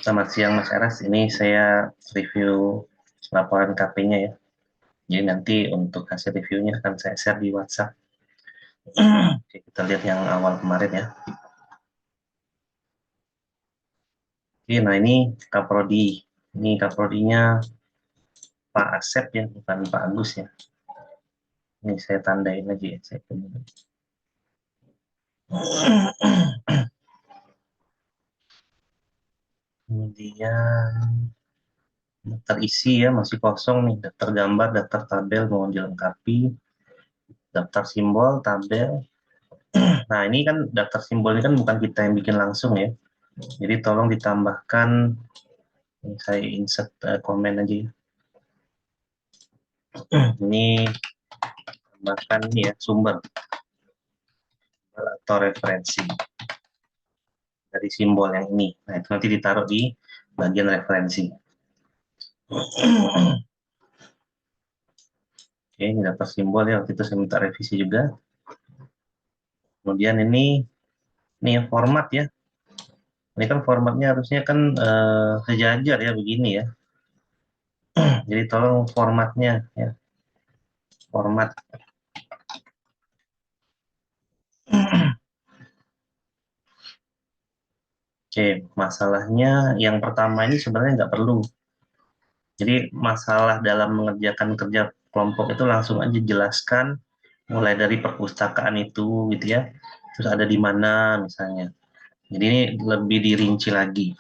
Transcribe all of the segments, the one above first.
Selamat siang Mas Eras, ini saya review laporan KP-nya ya. Jadi nanti untuk hasil reviewnya akan saya share di WhatsApp. Oke, kita lihat yang awal kemarin ya. Oke, nah ini Kaprodi. Ini Kaprodinya Pak Asep ya, bukan Pak Agus ya. Ini saya tandain aja ya. Kemudian daftar isi ya, masih kosong nih. Daftar gambar, daftar tabel mohon dilengkapi. Daftar simbol, tabel. Nah ini kan daftar simbol ini kan bukan kita yang bikin langsung ya. Jadi tolong ditambahkan, ini saya insert komen aja ya. Ini tambahkan ini ya, sumber atau referensi dari simbol yang ini. Nah itu nanti ditaruh di bagian referensi. Oke, ini daftar simbol ya, waktu itu saya minta revisi juga. Kemudian ini format ya. Ini kan formatnya harusnya kan sejajar ya, begini ya. Jadi tolong formatnya ya, format. Oke, masalahnya yang pertama ini sebenarnya nggak perlu. Jadi masalah dalam mengerjakan kerja kelompok itu langsung aja jelaskan mulai dari perpustakaan itu gitu ya. Terus ada di mana misalnya. Jadi ini lebih dirinci lagi.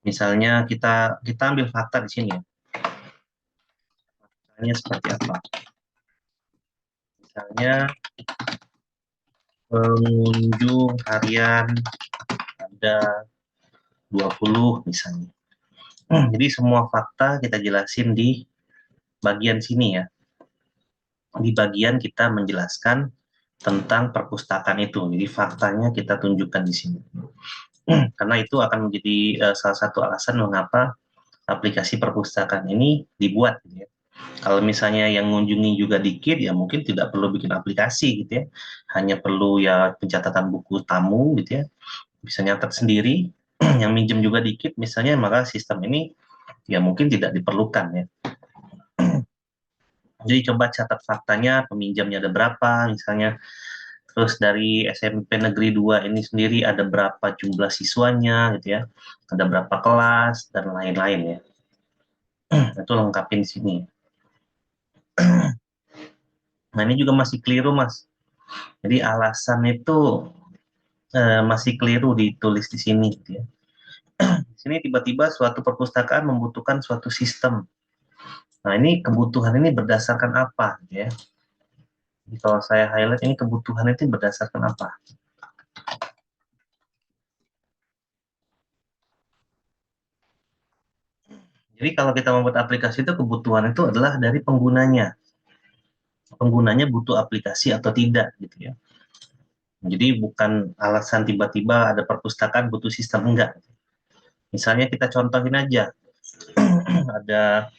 Misalnya kita ambil fakta di sini ya. Misalnya seperti apa? Misalnya pengunjung harian ada 20 misalnya. Jadi semua fakta kita jelasin di bagian sini ya. Di bagian kita menjelaskan tentang perpustakaan itu. Jadi faktanya kita tunjukkan di sini. Karena itu akan menjadi salah satu alasan mengapa aplikasi perpustakaan ini dibuat. Gitu ya. Kalau misalnya yang mengunjungi juga dikit, ya mungkin tidak perlu bikin aplikasi gitu ya. Hanya perlu ya pencatatan buku tamu gitu ya. Bisa nyatat sendiri. Yang minjem juga dikit, misalnya maka sistem ini ya mungkin tidak diperlukan ya. Jadi coba catat faktanya, peminjamnya ada berapa, misalnya. Terus dari SMP Negeri 2 ini sendiri ada berapa jumlah siswanya gitu ya. Ada berapa kelas dan lain-lain ya. Itu lengkapin sini. Nah, ini juga masih keliru, Mas. Jadi alasan itu masih keliru ditulis di sini gitu ya. Di sini tiba-tiba suatu perpustakaan membutuhkan suatu sistem. Nah, ini kebutuhan ini berdasarkan apa gitu ya. Jadi kalau saya highlight ini kebutuhan itu berdasarkan apa? Jadi kalau kita membuat aplikasi itu kebutuhan itu adalah dari penggunanya. Penggunanya butuh aplikasi atau tidak gitu ya. Jadi bukan alasan tiba-tiba ada perpustakaan butuh sistem, enggak. Misalnya kita contohin aja, ada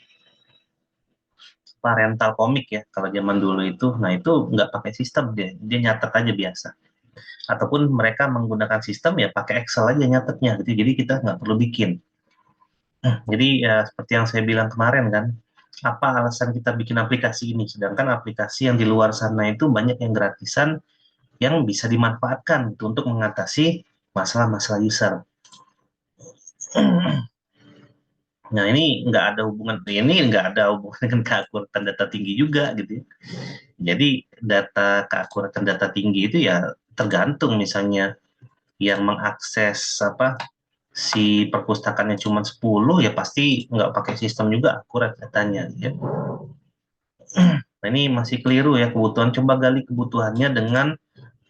rental komik ya, kalau zaman dulu itu, nah itu nggak pakai sistem, dia nyatet aja biasa. Ataupun mereka menggunakan sistem ya pakai Excel aja nyatetnya gitu, jadi kita nggak perlu bikin. Jadi ya seperti yang saya bilang kemarin kan, apa alasan kita bikin aplikasi ini, sedangkan aplikasi yang di luar sana itu banyak yang gratisan yang bisa dimanfaatkan gitu, untuk mengatasi masalah-masalah user. Nah ini nggak ada hubungan dengan keakuratan data tinggi juga gitu ya. Jadi keakuratan data tinggi itu ya tergantung, misalnya yang mengakses si perpustakaannya cuma 10 ya pasti nggak pakai sistem juga akurat datanya ya. Nah, ini masih keliru ya kebutuhan. Coba gali kebutuhannya dengan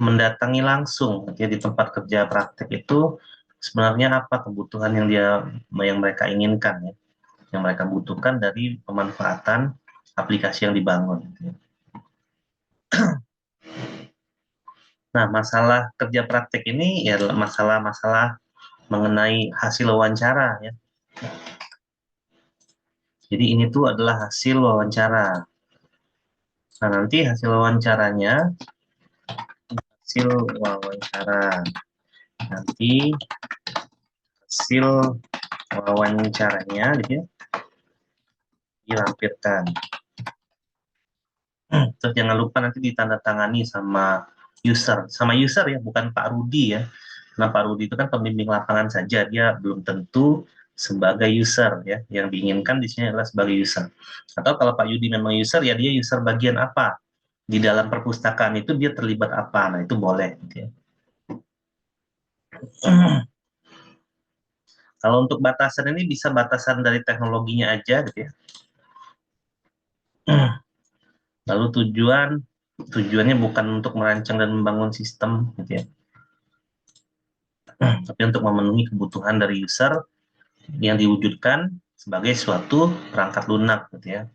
mendatangi langsung ya di tempat kerja praktek itu, sebenarnya apa kebutuhan yang mereka inginkan ya, yang mereka butuhkan dari pemanfaatan aplikasi yang dibangun. Nah, masalah kerja praktek ini ya masalah-masalah mengenai hasil wawancara ya. Jadi ini tuh adalah hasil wawancara. Nah, nanti hasil wawancaranya hasil wawancara. Nanti hasil wawancaranya gitu ya, dilampirkan. Terus jangan lupa nanti ditandatangani sama user ya, bukan Pak Rudi ya. Nah, Pak Rudi itu kan pembimbing lapangan saja, dia belum tentu sebagai user ya. Yang diinginkan di sini adalah sebagai user. Atau kalau Pak Yudi memang user, ya dia user bagian apa? Di dalam perpustakaan itu dia terlibat apa? Nah, itu boleh gitu ya. Kalau untuk batasan ini bisa batasan dari teknologinya aja gitu ya. Lalu tujuannya bukan untuk merancang dan membangun sistem gitu ya. Tapi untuk memenuhi kebutuhan dari user yang diwujudkan sebagai suatu perangkat lunak gitu ya.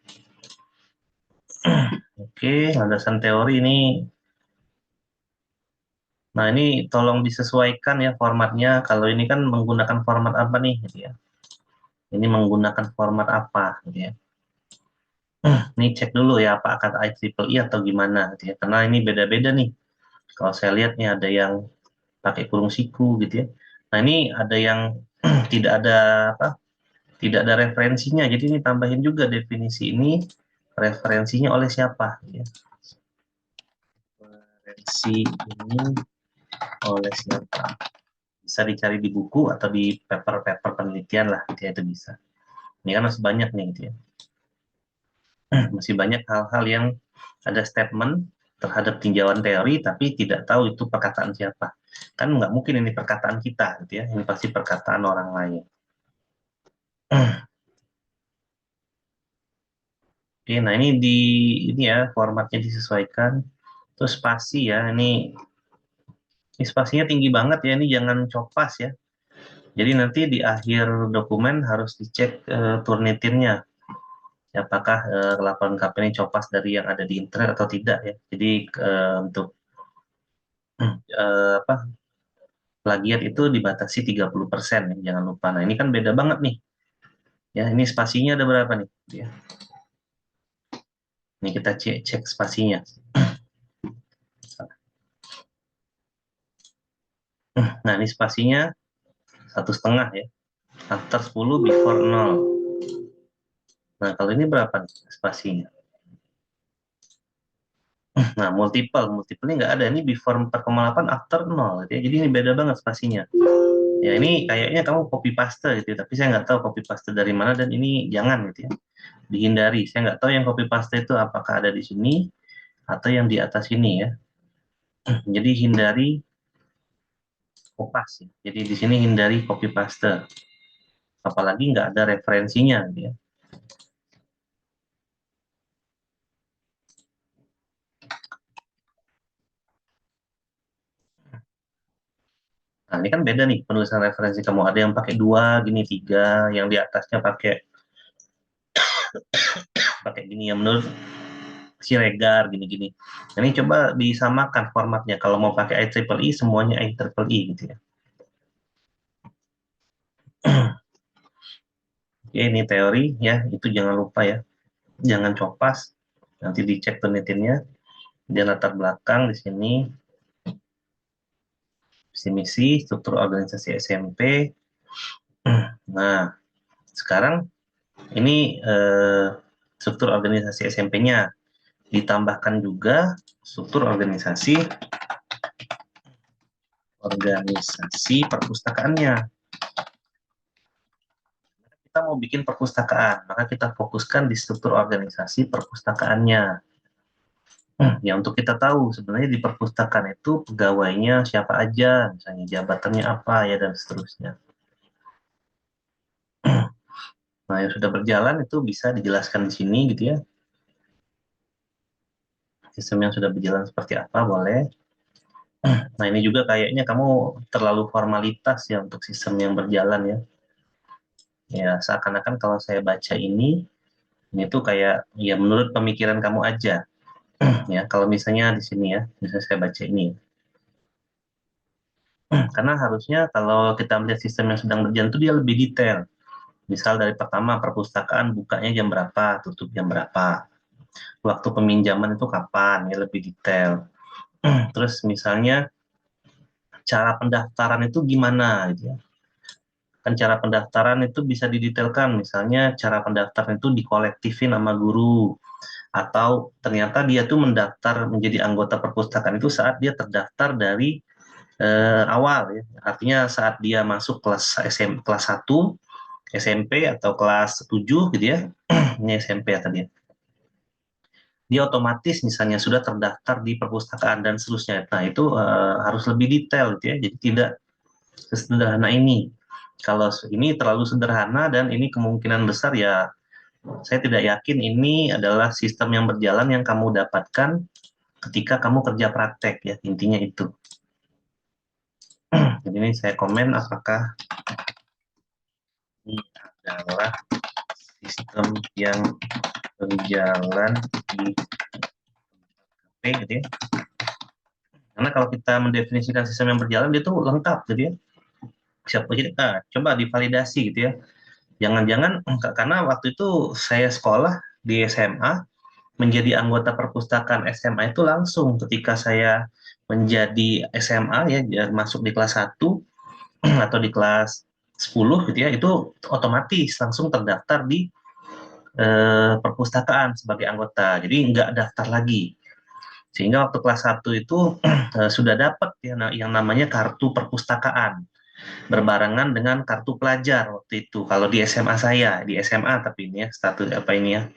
Oke, landasan teori ini. Nah, ini tolong disesuaikan ya formatnya. Kalau ini kan menggunakan format apa nih gitu ya. Ini menggunakan format apa gitu ya. Ini cek dulu ya apa kata IEEE atau gimana gitu ya. Karena ini beda-beda nih. Kalau saya lihat nih ada yang pakai kurung siku gitu ya. Nah, ini ada yang tidak ada apa? Tidak ada referensinya. Jadi ini tambahin juga definisi ini referensinya oleh siapa gitu ya. Referensi ini oleh siapa? Bisa dicari di buku atau di paper-paper penelitian lah, gitu ya, itu bisa. Ini kan masih banyak nih, gitu ya. Masih banyak hal-hal yang ada statement terhadap tinjauan teori, tapi tidak tahu itu perkataan siapa. Kan nggak mungkin ini perkataan kita, gitu ya. Ini pasti perkataan orang lain. Oke, nah ini ya formatnya disesuaikan. Terus spasi ya, ini spasinya tinggi banget ya, ini jangan copas ya. Jadi nanti di akhir dokumen harus dicek Turnitinnya, apakah laporan KPI ini copas dari yang ada di internet atau tidak ya. Jadi untuk apa plagiat itu dibatasi 30% ya, jangan lupa. Nah, ini kan beda banget nih. Ya, ini spasinya ada berapa nih? Ya. Ini kita cek spasinya. Nah, ini spasinya 1,5 ya. After 10 before 0. Nah, kalau ini berapa nih spasinya? Nah, multiple ini nggak ada. Ini before 4,8, after 0. Ya. Jadi ini beda banget spasinya. Ya, ini kayaknya kamu copy paste gitu ya. Tapi saya nggak tahu copy paste dari mana dan ini jangan gitu ya. Dihindari. Saya nggak tahu yang copy paste itu apakah ada di sini atau yang di atas ini ya. Jadi hindari kopas ya. Jadi di sini hindari copy paste. Apalagi nggak ada referensinya gitu ya. Nah, ini kan beda nih penulisan referensi kamu. Ada yang pakai 2, gini 3, yang di atasnya pakai gini ya menurut Siregar gini-gini. Ini coba disamakan formatnya. Kalau mau pakai IEEE semuanya IEEE gitu ya. Oke, ini teori ya, itu jangan lupa ya. Jangan copas. Nanti dicek penelitiannya. Dia latar belakang di sini. Visi misi, struktur organisasi SMP. Nah, sekarang ini struktur organisasi SMP-nya. Ditambahkan juga struktur organisasi perpustakaannya. Kita mau bikin perpustakaan, maka kita fokuskan di struktur organisasi perpustakaannya. Ya, untuk kita tahu sebenarnya di perpustakaan itu pegawainya siapa aja, misalnya jabatannya apa ya dan seterusnya. Nah, yang sudah berjalan itu bisa dijelaskan di sini gitu ya. Sistem yang sudah berjalan seperti apa boleh. Nah, ini juga kayaknya kamu terlalu formalitas ya untuk sistem yang berjalan ya. Ya, seakan-akan kalau saya baca ini tuh kayak ya menurut pemikiran kamu aja. Ya, kalau misalnya di sini ya, misalnya saya baca ini. Karena harusnya kalau kita melihat sistem yang sedang berjalan itu dia lebih detail. Misal dari pertama perpustakaan bukanya jam berapa, tutup jam berapa. Waktu peminjaman itu kapan, ya lebih detail. Terus misalnya cara pendaftaran itu gimana gitu ya. Kan cara pendaftaran itu bisa didetailkan, misalnya cara pendaftaran itu dikolektifin sama guru, atau ternyata dia tuh mendaftar menjadi anggota perpustakaan itu saat dia terdaftar dari awal ya. Artinya saat dia masuk kelas 1, SMP atau kelas 7 gitu ya. Ini SMP ya tadi. Dia otomatis misalnya sudah terdaftar di perpustakaan dan seterusnya. Nah, itu harus lebih detail gitu ya. Jadi tidak sesederhana ini. Kalau ini terlalu sederhana dan ini kemungkinan besar ya saya tidak yakin ini adalah sistem yang berjalan yang kamu dapatkan ketika kamu kerja praktek ya, intinya itu. Jadi ini saya komen apakah ini adalah sistem yang berjalan di KP gitu ya. Karena kalau kita mendefinisikan sistem yang berjalan dia tuh lengkap gitu ya. Siapa jadi coba divalidasi gitu ya. Jangan-jangan karena waktu itu saya sekolah di SMA menjadi anggota perpustakaan SMA itu langsung ketika saya menjadi SMA ya masuk di kelas 1 atau di kelas 10 gitu ya, itu otomatis langsung terdaftar di perpustakaan sebagai anggota. Jadi nggak daftar lagi. Sehingga waktu kelas 1 itu sudah dapat ya, yang namanya kartu perpustakaan berbarengan dengan kartu pelajar waktu itu. Kalau di SMA saya, di SMA tapi ini ya status apa ini ya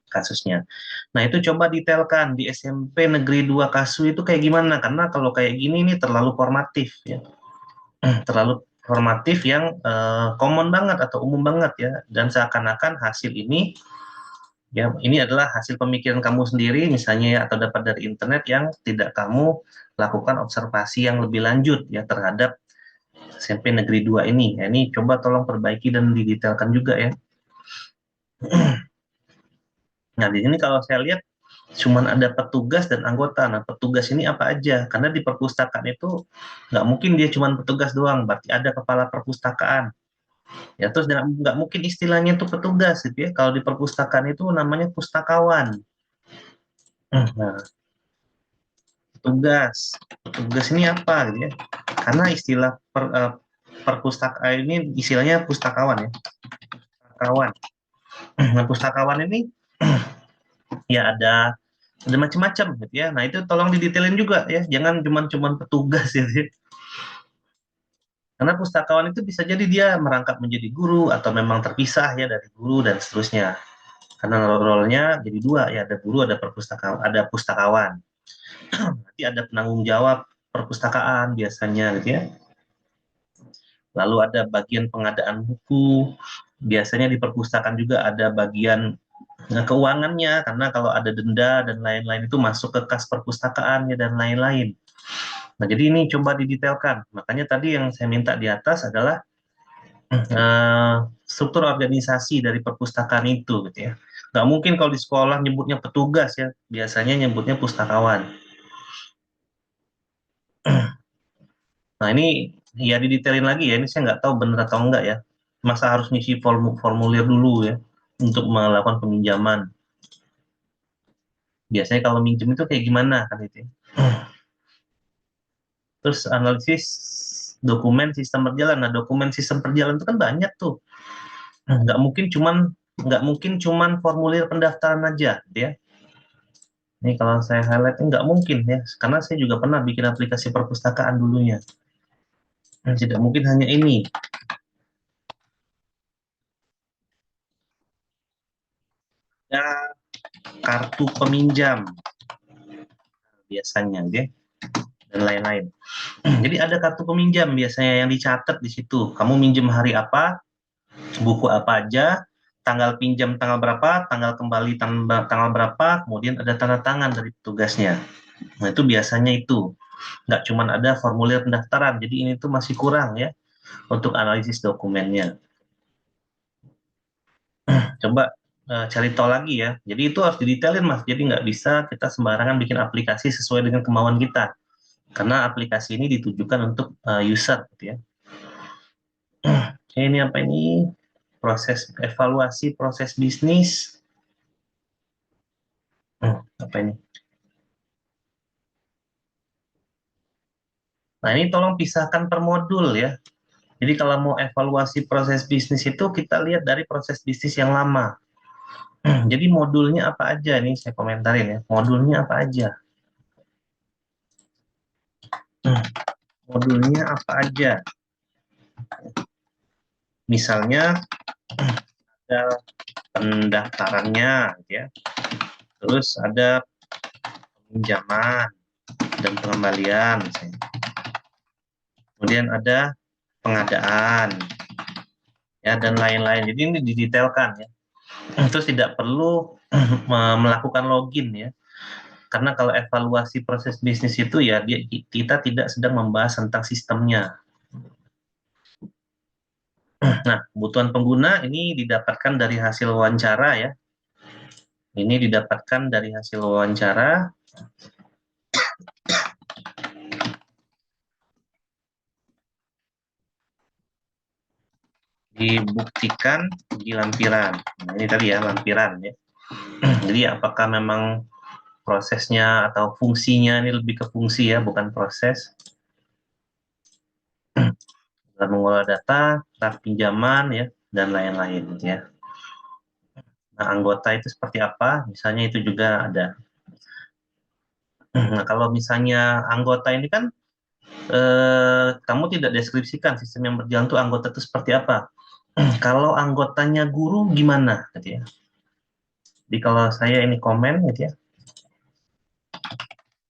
kasusnya. Nah, itu coba detailkan di SMP Negeri 2 Kasu itu kayak gimana? Karena kalau kayak gini ini terlalu formatif ya. Terlalu formatif yang common banget atau umum banget ya, dan seakan-akan hasil ini ya ini adalah hasil pemikiran kamu sendiri misalnya ya, atau dapat dari internet yang tidak kamu lakukan observasi yang lebih lanjut ya terhadap SMP Negeri 2 ini. Ya, ini coba tolong perbaiki dan didetailkan juga ya. Nah, di sini kalau saya lihat cuman ada petugas dan anggota. Nah, petugas ini apa aja? Karena di perpustakaan itu nggak mungkin dia cuma petugas doang, berarti ada kepala perpustakaan. Ya, terus nggak mungkin istilahnya itu petugas gitu ya. Kalau di perpustakaan itu namanya pustakawan. Nah, petugas. Petugas ini apa gitu ya? Karena istilah perpustakaan ini istilahnya pustakawan ya. Pustakawan. Nah, pustakawan ini ya ada macam-macam gitu ya. Nah, itu tolong didetailin juga ya. Jangan cuma petugas gitu ya. Karena pustakawan itu bisa jadi dia merangkap menjadi guru atau memang terpisah ya dari guru dan seterusnya. Karena role-nya jadi dua ya, ada guru, ada perpustakawan, ada pustakawan. Nanti ada penanggung jawab perpustakaan biasanya gitu ya. Lalu ada bagian pengadaan buku. Biasanya di perpustakaan juga ada bagian keuangannya karena kalau ada denda dan lain-lain itu masuk ke kas perpustakaannya dan lain-lain. Nah, jadi ini coba didetailkan. Makanya tadi yang saya minta di atas adalah struktur organisasi dari perpustakaan itu gitu ya. Nggak mungkin kalau di sekolah nyebutnya petugas ya, biasanya nyebutnya pustakawan. Nah, ini ya didetailin lagi ya, ini saya nggak tahu benar atau enggak ya. Masa harus ngisi formulir dulu ya untuk melakukan peminjaman. Biasanya kalau minjem itu kayak gimana kan itu ya. Terus analisis dokumen sistem berjalan. Nah, dokumen sistem berjalan itu kan banyak tuh. Nggak mungkin cuman formulir pendaftaran aja gitu ya. Ini kalau saya highlight nggak mungkin ya, karena saya juga pernah bikin aplikasi perpustakaan dulunya. Tidak mungkin hanya ini. Ya, kartu peminjam biasanya, oke, dan lain-lain. Jadi ada kartu peminjam biasanya yang dicatat di situ. Kamu minjem hari apa, buku apa aja, tanggal pinjam tanggal berapa, tanggal kembali tanggal berapa, kemudian ada tanda tangan dari petugasnya. Nah, itu biasanya itu. Nggak cuma ada formulir pendaftaran, jadi ini tuh masih kurang ya untuk analisis dokumennya. Coba cari tahu lagi ya. Jadi itu harus didetailin Mas. Jadi nggak bisa kita sembarangan bikin aplikasi sesuai dengan kemauan kita. Karena aplikasi ini ditujukan untuk user gitu ya. Ini apa ini? Proses evaluasi proses bisnis. Apa ini? Nah, ini tolong pisahkan per modul ya. Jadi kalau mau evaluasi proses bisnis itu kita lihat dari proses bisnis yang lama. Jadi modulnya apa aja nih saya komentarin ya. Modulnya apa aja? Modulnya apa aja? Misalnya ada pendaftarannya gitu ya. Terus ada pinjaman dan pengembalian misalnya. Kemudian ada pengadaan ya dan lain-lain. Jadi ini didetailkan ya. Terus tidak perlu melakukan login ya. Karena kalau evaluasi proses bisnis itu ya kita tidak sedang membahas tentang sistemnya. Nah, kebutuhan pengguna ini didapatkan dari hasil wawancara ya. Ini didapatkan dari hasil wawancara. Dibuktikan di lampiran. Nah, ini tadi ya lampiran ya. Jadi apakah memang prosesnya atau fungsinya ini lebih ke fungsi ya, bukan proses. Dalam mengolah data, start pinjaman ya, dan lain-lain gitu ya. Nah, anggota itu seperti apa? Misalnya itu juga ada. Nah, kalau misalnya anggota ini kan kamu tidak deskripsikan sistem yang berjalan itu anggota itu seperti apa. Kalau anggotanya guru gimana gitu ya. Jadi kalau saya ini komen gitu ya.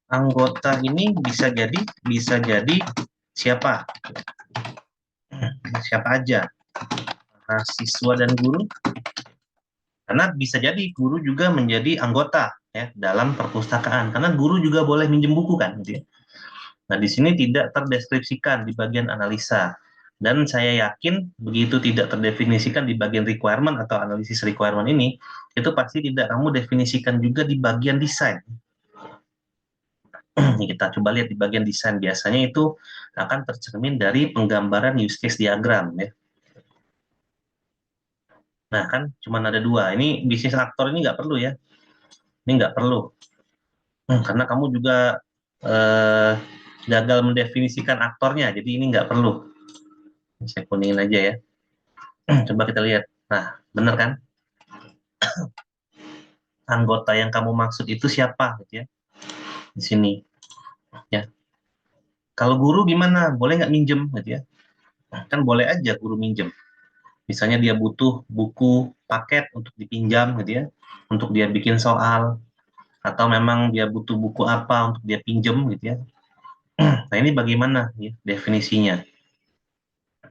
Anggota ini bisa jadi siapa? Siapa aja? Siswa dan guru. Karena bisa jadi guru juga menjadi anggota ya dalam perpustakaan. Karena guru juga boleh minjem buku kan gitu ya. Nah, di sini tidak terdeskripsikan di bagian analisa. Dan saya yakin begitu tidak terdefinisikan di bagian requirement atau analisis requirement ini, itu pasti tidak kamu definisikan juga di bagian desain. Kita coba lihat di bagian desain, biasanya itu akan tercermin dari penggambaran use case diagram ya. Nah kan cuma ada dua, ini bisnis aktor ini nggak perlu ya, ini nggak perlu, karena kamu juga gagal mendefinisikan aktornya, jadi ini nggak perlu. Saya kuningin aja ya. Coba kita lihat. Nah, benar kan? Anggota yang kamu maksud itu siapa gitu ya? Di sini ya. Kalau guru gimana? Boleh nggak minjem gitu ya? Kan boleh aja guru minjem. Misalnya dia butuh buku paket untuk dipinjam gitu ya, untuk dia bikin soal, atau memang dia butuh buku apa untuk dia pinjem gitu ya. Nah ini bagaimana ya, definisinya?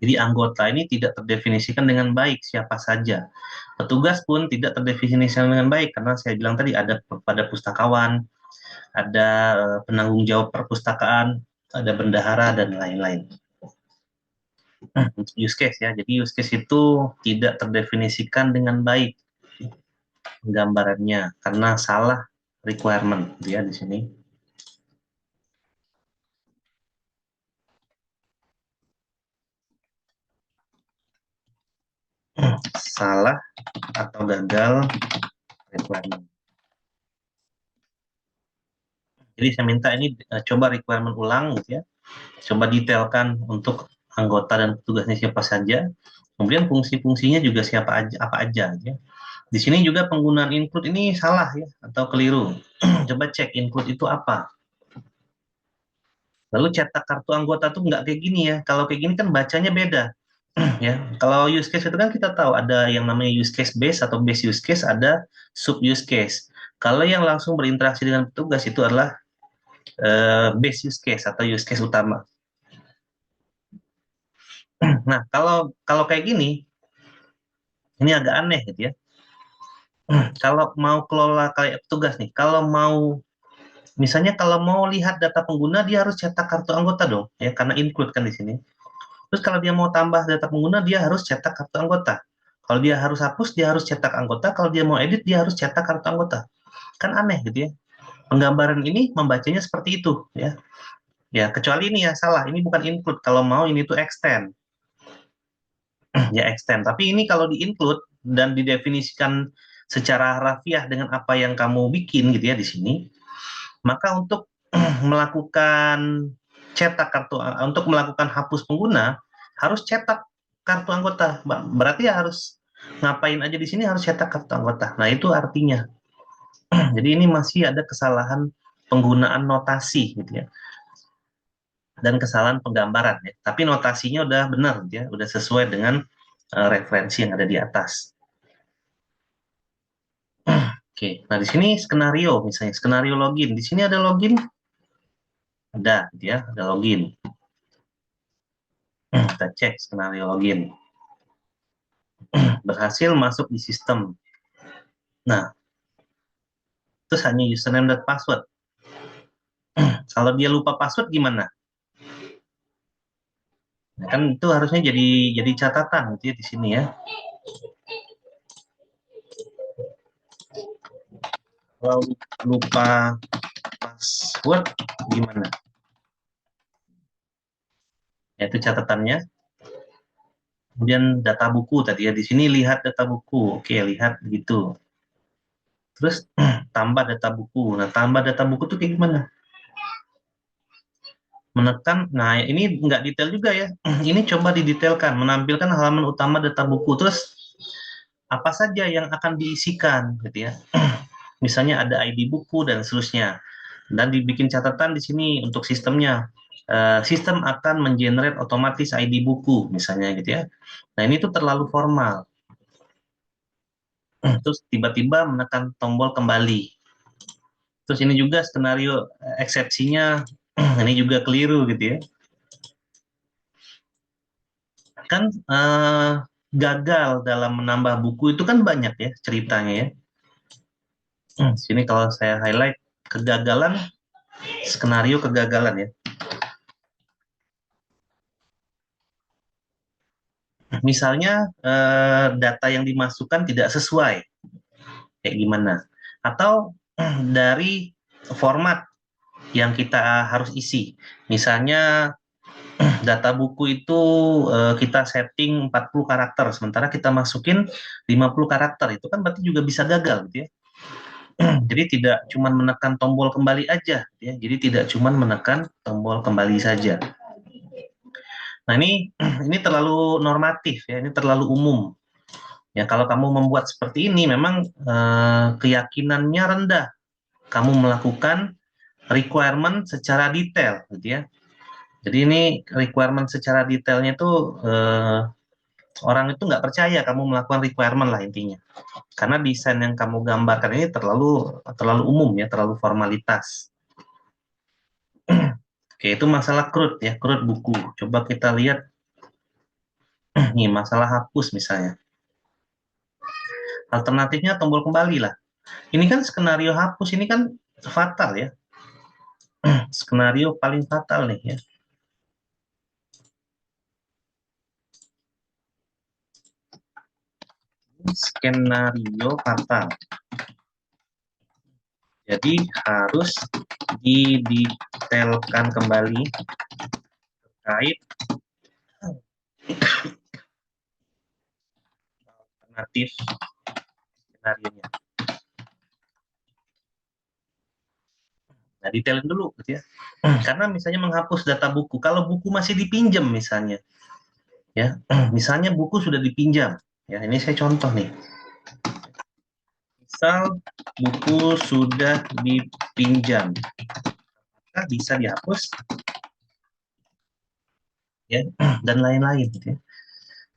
Jadi anggota ini tidak terdefinisikan dengan baik siapa saja. Petugas pun tidak terdefinisikan dengan baik karena saya bilang tadi ada pada pustakawan, ada penanggung jawab perpustakaan, ada bendahara dan lain-lain. Untuk use case ya, jadi use case itu tidak terdefinisikan dengan baik gambarannya karena salah requirement ya di sini. Salah atau gagal requirement. Jadi saya minta ini coba requirement ulang gitu ya. Coba detailkan untuk anggota dan petugasnya siapa saja. Kemudian fungsi-fungsinya juga siapa aja apa aja gitu ya. Di sini juga penggunaan include ini salah ya atau keliru. Coba cek include itu apa. Lalu cetak kartu anggota tuh nggak kayak gini ya. Kalau kayak gini kan bacanya beda. Ya, kalau use case itu kan kita tahu ada yang namanya use case base atau base use case, ada sub use case. Kalau yang langsung berinteraksi dengan petugas itu adalah base use case atau use case utama. Nah, kalau kayak gini, ini agak aneh gitu ya. Kalau mau kelola kayak petugas nih, kalau mau misalnya kalau mau lihat data pengguna dia harus cetak kartu anggota dong, ya karena include kan di sini. Terus kalau dia mau tambah data pengguna dia harus cetak kartu anggota. Kalau dia harus hapus dia harus cetak anggota, kalau dia mau edit dia harus cetak kartu anggota. Kan aneh gitu ya. Penggambaran ini membacanya seperti itu ya. Ya, kecuali ini ya salah, ini bukan include. Kalau mau ini tuh extend. Ya extend. Tapi ini kalau di include dan didefinisikan secara harafiah dengan apa yang kamu bikin gitu ya di sini, maka untuk melakukan cetak kartu untuk melakukan hapus pengguna harus cetak kartu anggota. Berarti ya harus ngapain aja di sini harus cetak kartu anggota. Nah, itu artinya. Jadi ini masih ada kesalahan penggunaan notasi gitu ya. Dan kesalahan penggambaran ya. Tapi notasinya udah benar ya, udah sesuai dengan referensi yang ada di atas. Oke, nah di sini skenario misalnya, skenario login. Di sini ada login, ada, gitu ya, ada login. Kita cek skenario login. Berhasil masuk di sistem. Nah, terus hanya username dan password. Kalau dia lupa password gimana? Nah, kan itu harusnya jadi catatan gitu ya di sini ya. Kalau lupa password gimana? Ya, itu catatannya. Kemudian data buku tadi ya, di sini lihat data buku. Oke, lihat gitu. Terus tambah data buku. Nah, tambah data buku itu kayak gimana? Menekan, nah ini nggak detail juga ya. Ini coba didetailkan, menampilkan halaman utama data buku. Terus apa saja yang akan diisikan gitu ya. Misalnya ada ID buku dan seterusnya. Dan dibikin catatan di sini untuk sistemnya. Sistem akan mengenerate otomatis ID buku misalnya gitu ya. Nah, ini tuh terlalu formal. Terus tiba-tiba menekan tombol kembali. Terus ini juga skenario eksepsinya ini juga keliru gitu ya. Kan gagal dalam menambah buku itu kan banyak ya ceritanya ya. Sini kalau saya highlight kegagalan, skenario kegagalan ya. Misalnya data yang dimasukkan tidak sesuai, kayak gimana? Atau dari format yang kita harus isi. Misalnya data buku itu kita setting 40 karakter, sementara kita masukin 50 karakter, itu kan berarti juga bisa gagal gitu ya. Jadi tidak cuma menekan tombol kembali aja, ya. Jadi tidak cuma menekan tombol kembali saja. Nah, ini terlalu normatif ya, ini terlalu umum. Ya, kalau kamu membuat seperti ini memang keyakinannya rendah. Kamu melakukan requirement secara detail gitu ya. Jadi ini requirement secara detailnya itu orang itu nggak percaya kamu melakukan requirement lah intinya. Karena desain yang kamu gambarkan ini terlalu umum ya, terlalu formalitas. Oke, itu masalah CRUD ya, CRUD buku. Coba kita lihat nih masalah hapus misalnya. Alternatifnya tombol kembali lah. Ini kan skenario hapus ini kan fatal ya. Skenario paling fatal nih ya. Skenario fatal. Jadi harus didetailkan kembali terkait alternatif skenario-nya. Nah, detailin dulu gitu ya. Karena misalnya menghapus data buku, kalau buku masih dipinjam misalnya, ya, misalnya buku sudah dipinjam, ya, ini saya contoh nih. Misal buku sudah dipinjam, maka bisa dihapus, ya, dan lain-lain gitu ya.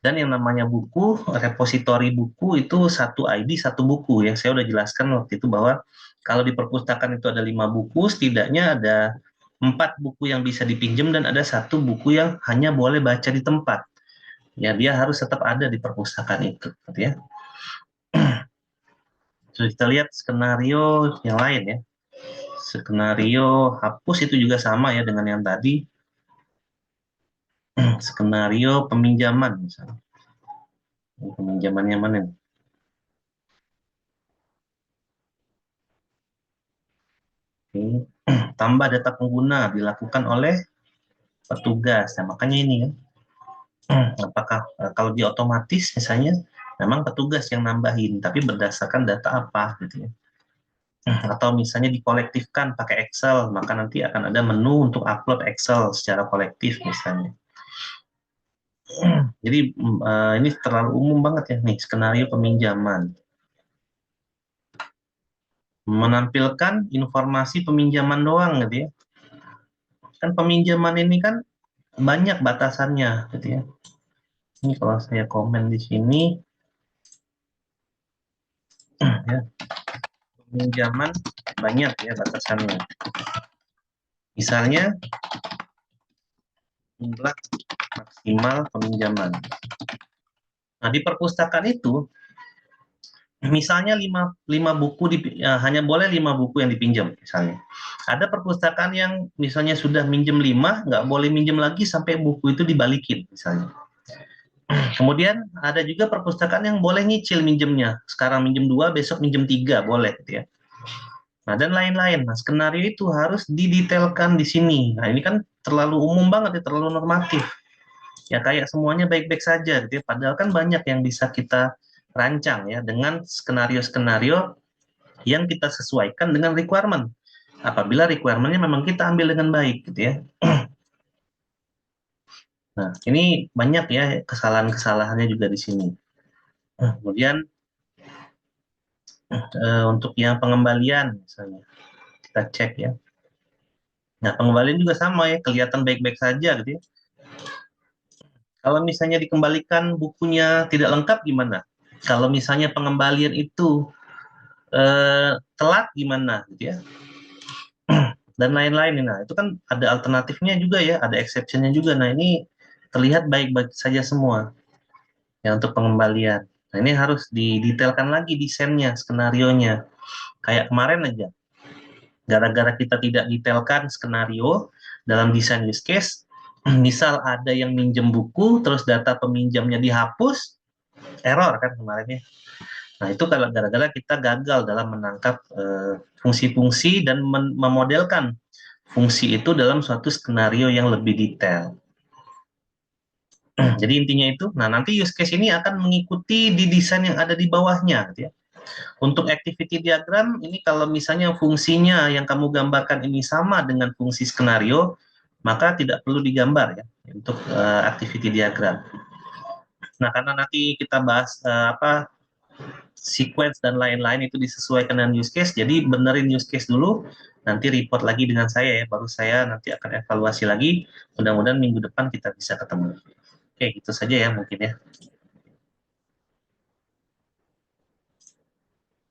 Dan yang namanya buku, repositori buku itu satu ID, satu buku ya. Saya udah jelaskan waktu itu bahwa kalau di perpustakaan itu ada 5 buku, setidaknya ada 4 buku yang bisa dipinjam dan ada satu buku yang hanya boleh baca di tempat. Ya, dia harus tetap ada di perpustakaan itu, gitu ya. Terus kita lihat skenario yang lain ya. Skenario hapus itu juga sama ya dengan yang tadi. Skenario peminjaman misalnya. Peminjamannya mana? Oke. Tambah data pengguna dilakukan oleh petugas. Nah, makanya ini ya. Apakah kalau di otomatis misalnya memang petugas yang nambahin, tapi berdasarkan data apa gitu ya. atau misalnya dikolektifkan pakai Excel, maka nanti akan ada menu untuk upload Excel secara kolektif misalnya. Jadi ini terlalu umum banget ya nih, skenario peminjaman. Menampilkan informasi peminjaman doang gitu ya. Kan peminjaman ini kan banyak batasannya gitu ya. Ini kalau saya komen di sini ya, peminjaman banyak ya batasannya. Misalnya jumlah maksimal peminjaman. Nah, di perpustakaan itu misalnya 5 buku hanya boleh 5 buku yang dipinjam misalnya. Ada perpustakaan yang misalnya sudah minjem 5, nggak boleh minjem lagi sampai buku itu dibalikin misalnya. Kemudian ada juga perpustakaan yang boleh nyicil minjemnya. Sekarang minjem 2, besok minjem 3, boleh gitu ya. Nah, dan lain-lain. Nah, skenario itu harus didetailkan di sini. Nah, ini kan terlalu umum banget ya, terlalu normatif. Ya kayak semuanya baik-baik saja gitu ya. Padahal kan banyak yang bisa kita rancang ya dengan skenario-skenario yang kita sesuaikan dengan requirement. Apabila requirement-nya memang kita ambil dengan baik gitu ya. Nah, ini banyak ya kesalahan-kesalahannya juga di sini. Kemudian untuk yang pengembalian misalnya, kita cek ya. Nah, pengembalian juga sama ya, kelihatan baik-baik saja gitu ya. Kalau misalnya dikembalikan bukunya tidak lengkap gimana? Kalau misalnya pengembalian itu telat gimana gitu ya? Dan lain-lain. Nah, itu kan ada alternatifnya juga ya, ada exception-nya juga. Nah, ini terlihat baik-baik saja semua ya untuk pengembalian. Nah, ini harus didetailkan lagi desainnya, skenario-nya. Kayak kemarin aja, gara-gara kita tidak detailkan skenario dalam desain use case, misal ada yang minjem buku, terus data peminjamnya dihapus, error kan kemarin ya. Nah, itu kalau gara-gara kita gagal dalam menangkap fungsi-fungsi dan memodelkan fungsi itu dalam suatu skenario yang lebih detail. Jadi intinya itu, nah nanti use case ini akan mengikuti di desain yang ada di bawahnya, gitu ya. Untuk activity diagram, ini kalau misalnya fungsinya yang kamu gambarkan ini sama dengan fungsi skenario, maka tidak perlu digambar ya untuk activity diagram. Nah, karena nanti kita bahas sequence dan lain-lain itu disesuaikan dengan use case, jadi benerin use case dulu, nanti report lagi dengan saya ya, baru saya nanti akan evaluasi lagi, mudah-mudahan minggu depan kita bisa ketemu. Oke, gitu saja ya mungkin ya.